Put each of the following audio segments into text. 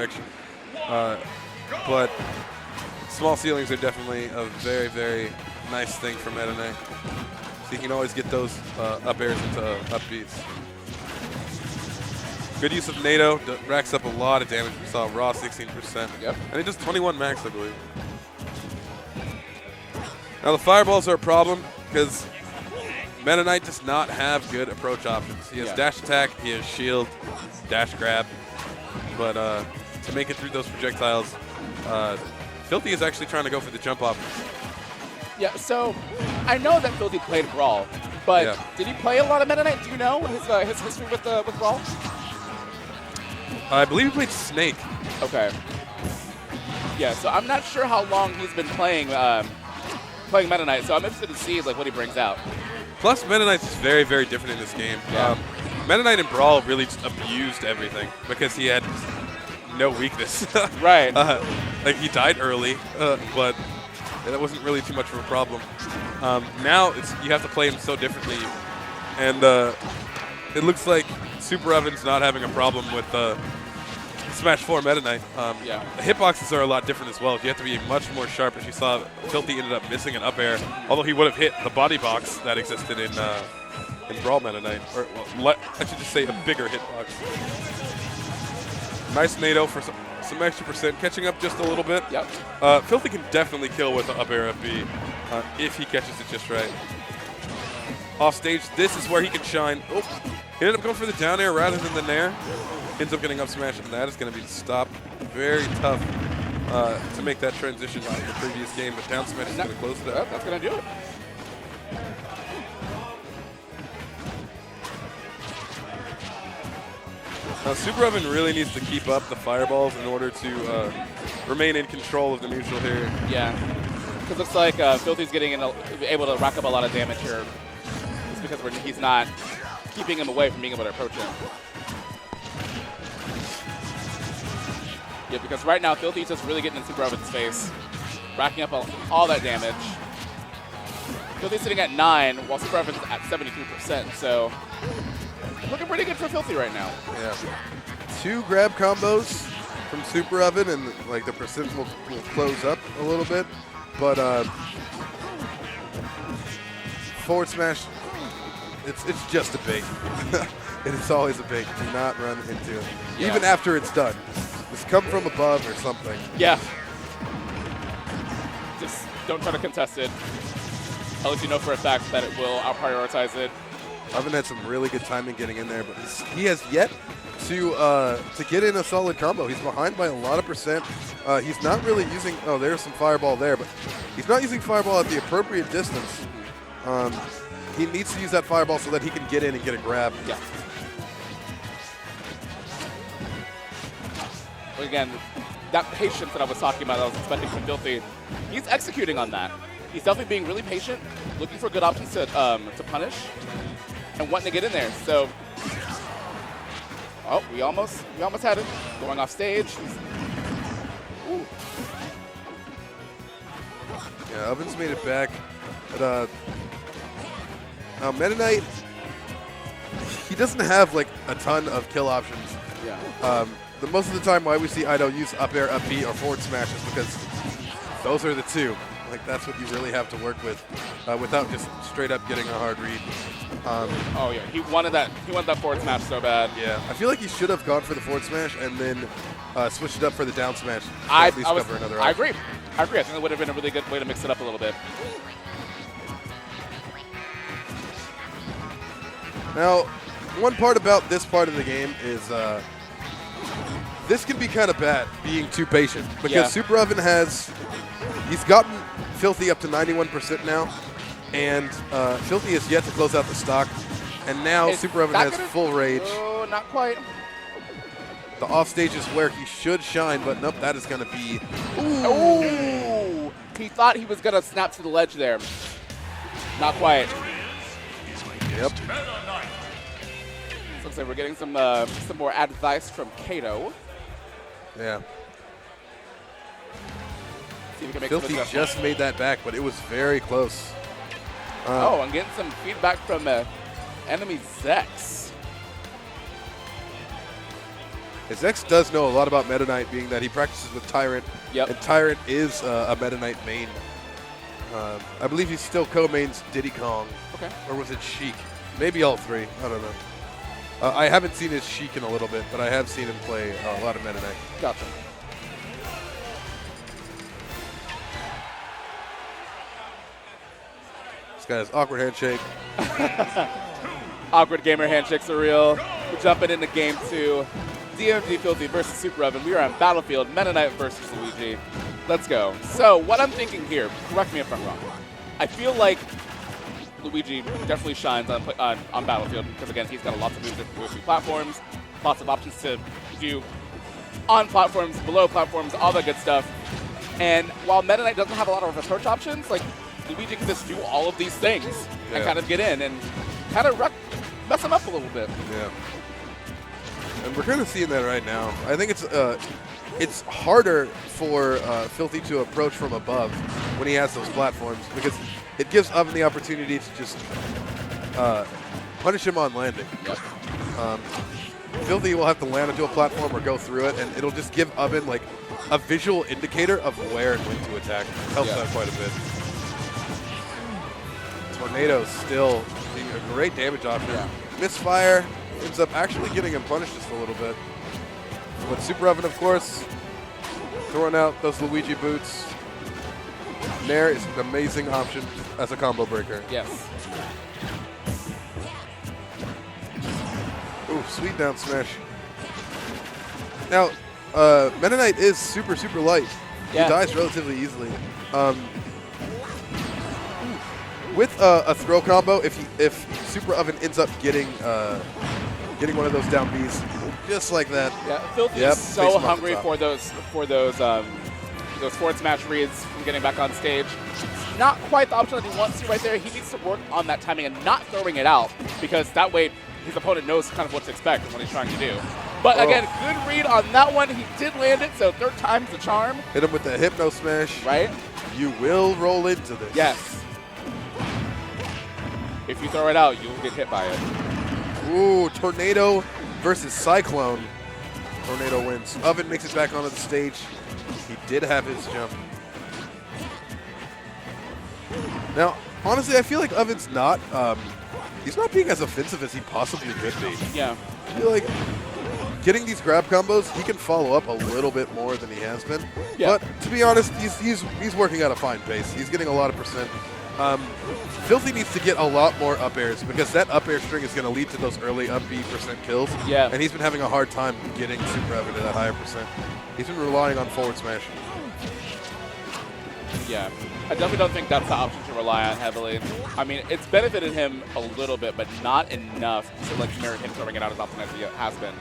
direction. But small ceilings are definitely a very, very nice thing for Meta Knight. So you can always get those up airs into up beats. Good use of NATO, racks up a lot of damage. We saw raw 16%. Yep. And it does 21 max, I believe. Now the fireballs are a problem because Meta Knight does not have good approach options. He has dash attack, he has shield, dash grab. But to make it through those projectiles, Filthy is actually trying to go for the jump options. Yeah, so I know that Filthy played Brawl, but did he play a lot of Meta Knight? Do you know his history with Brawl? I believe he played Snake. Okay. Yeah, so I'm not sure how long he's been playing playing Meta Knight, so I'm interested to see like what he brings out. Plus, Meta Knight's just very, very different in this game. Yeah. Meta Knight in Brawl really just abused everything because he had no weakness. Right. Like he died early, but that wasn't really too much of a problem. Now you have to play him so differently, and it looks like SuperOven's not having a problem with Smash 4 Meta Knight. The hitboxes are a lot different as well. You have to be much more sharp. As you saw, Filthy ended up missing an up air, although he would have hit the body box that existed in Brawl Meta Knight. Or well, I should just say a bigger hitbox. Nice NATO for some extra percent, catching up just a little bit. Yep. Filthy can definitely kill with the up air FB if he catches it just right. Off stage, this is where he can shine. Oh, he ended up going for the down air rather than the nair. Ends up getting up smash, and that is going to be stopped. Very tough to make that transition from the previous game, but down smash is going to close it up. That's going to do it. Now, SuperOven really needs to keep up the fireballs in order to remain in control of the neutral here. Yeah, because looks like Filthy's getting able to rack up a lot of damage here. It's because he's not keeping him away from being able to approach him. Yeah, because right now Filthy's just really getting in SuperOven's face, racking up all that damage. Filthy's sitting at 9, while SuperOven's at 73%, so looking pretty good for Filthy right now. Yeah. 2 grab combos from SuperOven, and like the percent will close up a little bit, but forward smash, it's just a bait. It's always a bait. Do not run into it, even after it's done. Just come from above or something. Yeah. Just don't try to contest it. I'll let you know for a fact that it will. I'll prioritize it. Oven had some really good timing getting in there, but he has yet to get in a solid combo. He's behind by a lot of percent. He's not really using, oh, there's some fireball there, but he's not using fireball at the appropriate distance. He needs to use that fireball so that he can get in and get a grab. Yeah. Again, that patience that I was talking about, that I was expecting from Filthy, he's executing on that. He's definitely being really patient, looking for good options to punish, and wanting to get in there. So, oh, we almost had it. Going off stage. Ooh. Yeah, Oven's made it back. But now Meta Knight, he doesn't have like a ton of kill options. Yeah. Most of the time why we see Ido use up air, up B, or forward smash is because those are the two. Like that's what you really have to work with without just straight up getting a hard read. Oh yeah, he wanted that forward smash so bad. Yeah, I feel like he should have gone for the forward smash and then switched it up for the down smash. I agree. I think it would have been a really good way to mix it up a little bit. Now, one part about this part of the game is this can be kind of bad, being too patient, because SuperOven he's gotten Filthy up to 91% now, and Filthy has yet to close out the stock, and now SuperOven has full rage. Oh, not quite. The off stage is where he should shine, but nope, that is going to be. Ooh! He thought he was going to snap to the ledge there. Not quite. Yep. Looks like we're getting some more advice from Kato. Yeah. See if we can make Filthy just made that back, but it was very close. I'm getting some feedback from enemy Zex. His X does know a lot about Meta Knight, being that he practices with Tyrant. Yep. And Tyrant is a Meta Knight main. I believe he still co-mains Diddy Kong. Okay. Or was it Sheik? Maybe all three. I don't know. I haven't seen his Sheik in a little bit, but I have seen him play a lot of Meta Knight. Gotcha. This guy has awkward handshake. Awkward gamer handshakes are real. We're jumping into game 2. DMG Filthy versus SuperOven. We are on Battlefield, Meta Knight versus Luigi. Let's go. So what I'm thinking here, correct me if I'm wrong. I feel like Luigi definitely shines on Battlefield because, again, he's got lots of moves different UFC platforms, lots of options to do on platforms, below platforms, all that good stuff. And while Meta Knight doesn't have a lot of approach options, like Luigi can just do all of these things and kind of get in and kind of mess him up a little bit. Yeah. And we're kind of seeing that right now. I think it's harder for Filthy to approach from above when he has those platforms because it gives Oven the opportunity to just punish him on landing. Yep. Filthy will have to land onto a platform or go through it, and it'll just give Oven like a visual indicator of where and when to attack. Helps out quite a bit. Tornado still being a great damage option. Yeah. Misfire ends up actually getting him punished just a little bit. But SuperOven, of course, throwing out those Luigi boots. Nair is an amazing option as a combo breaker. Yes. Ooh, sweet down smash. Now, Meta Knight is super, super light. Yeah. He dies relatively easily. With a throw combo, if SuperOven ends up getting one of those down Bs, just like that. Yeah, Filthy is so hungry for those forward smash reads from getting back on stage. It's not quite the option that he wants to right there. He needs to work on that timing and not throwing it out because that way his opponent knows kind of what to expect and what he's trying to do. But again, good read on that one. He did land it, so third time's the charm. Hit him with the Hypno Smash. Right? You will roll into this. Yes. If you throw it out, you'll get hit by it. Ooh, Tornado versus Cyclone. Tornado wins. Oven makes it back onto the stage. He did have his jump. Now, honestly, I feel like Oven's not, he's not being as offensive as he possibly could be. Yeah. I feel like getting these grab combos, he can follow up a little bit more than he has been. Yeah. But to be honest, he's working at a fine pace. He's getting a lot of percent. Filthy needs to get a lot more up airs because that up air string is going to lead to those early up B percent kills. Yeah. And he's been having a hard time getting SuperOven to that higher percent. He's been relying on forward smash. Yeah. I definitely don't think that's the option to rely on heavily. I mean, it's benefited him a little bit, but not enough to like merit him throwing it out as often as he has been.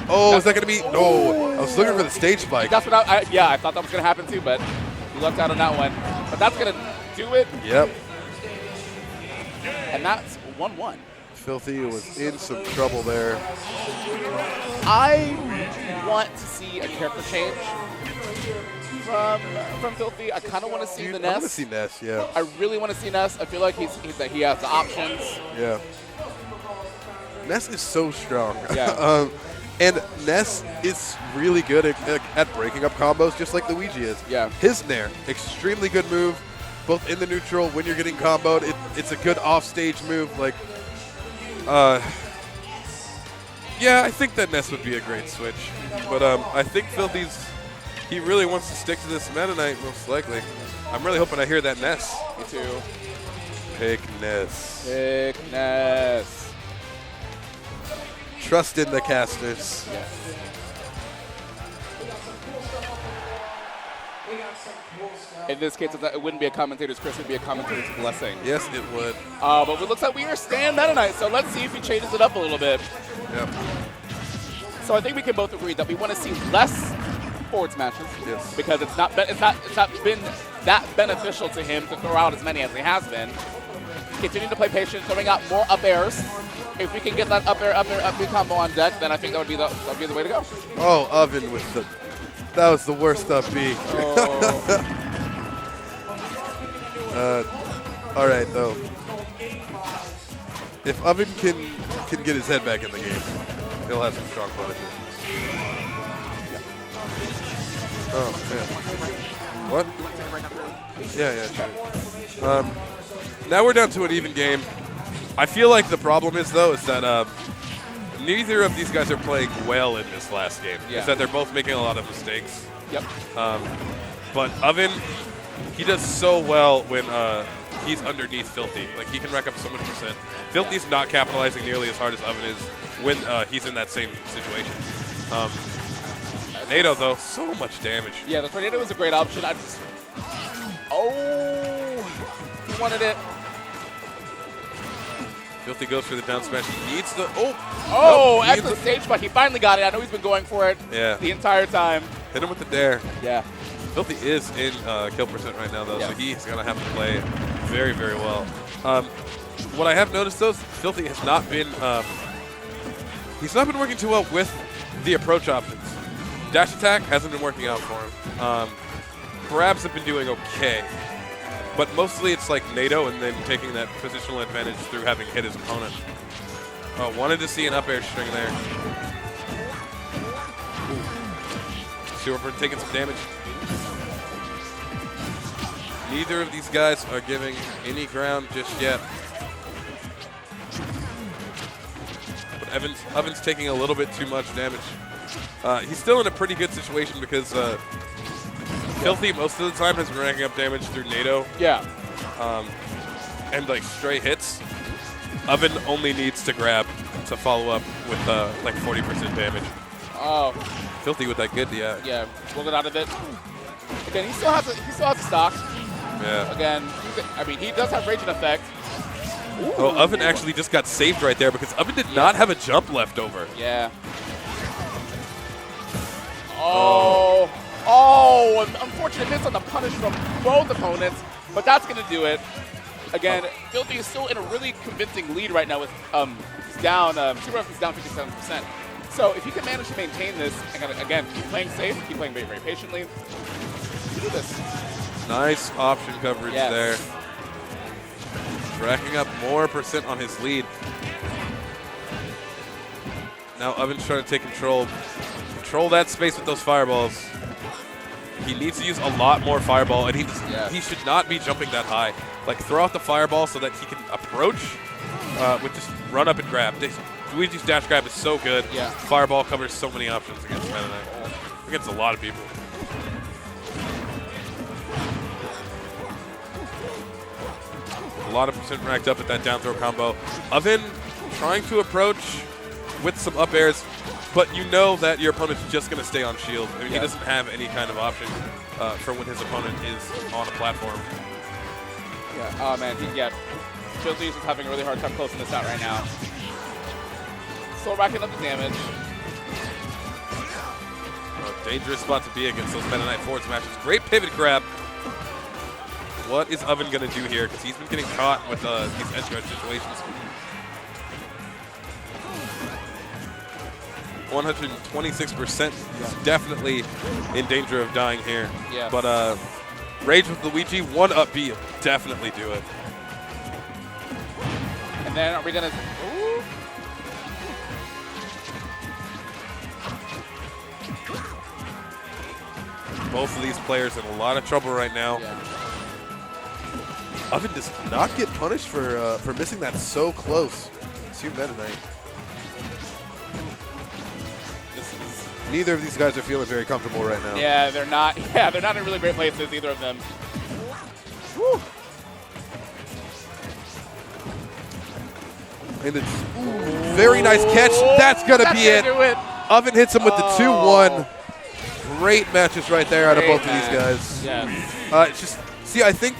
Oh, is that going to be? No. I was looking for the stage spike. That's what I thought that was going to happen too, but he lucked out on that one. But that's going to do it. Yep. And that's 1-1. Filthy was in some trouble there. I want to see a character change from Filthy. I kind of want to see the Ness. I want to see Ness, yeah. I really want to see Ness. I feel like he has the options. Yeah. Ness is so strong. Yeah. And Ness is really good at breaking up combos, just like Luigi is. Yeah. His Nair, extremely good move, both in the neutral when you're getting comboed. It's a good off-stage move. Like, yeah, I think that Ness would be a great switch. But I think he really wants to stick to this Meta Knight, most likely. I'm really hoping I hear that Ness. Me too. Pick Ness. Pick Ness. Trust in the casters. Yes. In this case, it wouldn't be a commentator's curse, it would be a commentator's blessing. Yes, it would. But it looks like we are staying Meta Knight, so let's see if he changes it up a little bit. Yep. So I think we can both agree that we want to see less forward smashes. Yes. Because it's not been that beneficial to him to throw out as many as he has been. Continue to play patient, throwing out more up airs. If we can get that up air, up B combo on deck, then I think that would be the way to go. Oh, Oven with that was the worst up B. Oh. All right, though. If Oven can get his head back in the game, He'll have some strong punishes. Oh, man. What? Yeah, sure. Now we're down to an even game. I feel like the problem is, though, is that neither of these guys are playing well in this last game. Yeah. Is that they're both making a lot of mistakes. Yep. But Oven, he does so well when he's underneath Filthy. Like, he can rack up so much percent. Filthy's not capitalizing nearly as hard as Oven is when he's in that same situation. NATO, though, so much damage. Yeah, the tornado was a great option. Oh, he wanted it. Filthy goes for the down smash. He needs the... Oh, at the stage, but he finally got it. I know he's been going for it the entire time. Hit him with the dare. Yeah. Filthy is in kill percent right now, though, so he's going to have to play very, very well. What I have noticed, though, is Filthy has not been... he's not been working too well with the approach options. Dash attack hasn't been working out for him. Grabs have been doing okay. But mostly it's like NATO and then taking that positional advantage through having hit his opponent. Wanted to see an up air string there. SuperOven taking some damage. Neither of these guys are giving any ground just yet. But Oven's taking a little bit too much damage. He's still in a pretty good situation because Filthy most of the time has been racking up damage through NATO. Yeah. And like stray hits. Oven only needs to grab to follow up with like 40% damage. Oh. Filthy with that good, Yeah, pulled it out of it. Again, he still has a stock. Yeah. Again, I mean, he does have raging effect. Ooh. Oh, Oven actually just got saved right there because Oven did not have a jump left over. Yeah. Oh, an unfortunate miss on the punish from both opponents, but that's going to do it. Again, Filthy is still in a really convincing lead right now with he's down, SuperOven is down 57%. So if he can manage to maintain this, and again, keep playing safe, keep playing very, very patiently, you do this. Nice option coverage there. Racking up more percent on his lead. Now Oven's trying to take control that space with those fireballs. He needs to use a lot more fireball, and he should not be jumping that high. Like, throw out the fireball so that he can approach with just run up and grab. Luigi's dash grab is so good. Yeah. Fireball covers so many options against Meta Knight. Against a lot of people. A lot of percent racked up at that down throw combo. Oven trying to approach with some up airs, but you know that your opponent's just going to stay on shield. I mean, he doesn't have any kind of option for when his opponent is on a platform. Yeah. Oh man. Filthy is having a really hard time closing this out right now. Still racking up the damage. Dangerous spot to be against those Meta Knight forward smashes. Great pivot grab. What is Oven going to do here? Because he's been getting caught with these edge guard situations. 126%. He's definitely in danger of dying here. Yeah. But Rage with Luigi, one up B will definitely do it. And then are we going to... Both of these players in a lot of trouble right now. Yeah. Oven does not get punished for missing that so close to Meta Knight. Neither of these guys are feeling very comfortable right now. Yeah, they're not. Yeah, they're not in really great places, either of them. Woo. And it's very nice catch. That's gonna be it. Oven hits him with the 2-1. Great matches right there out of both of these guys. Yeah. It's just, see, I think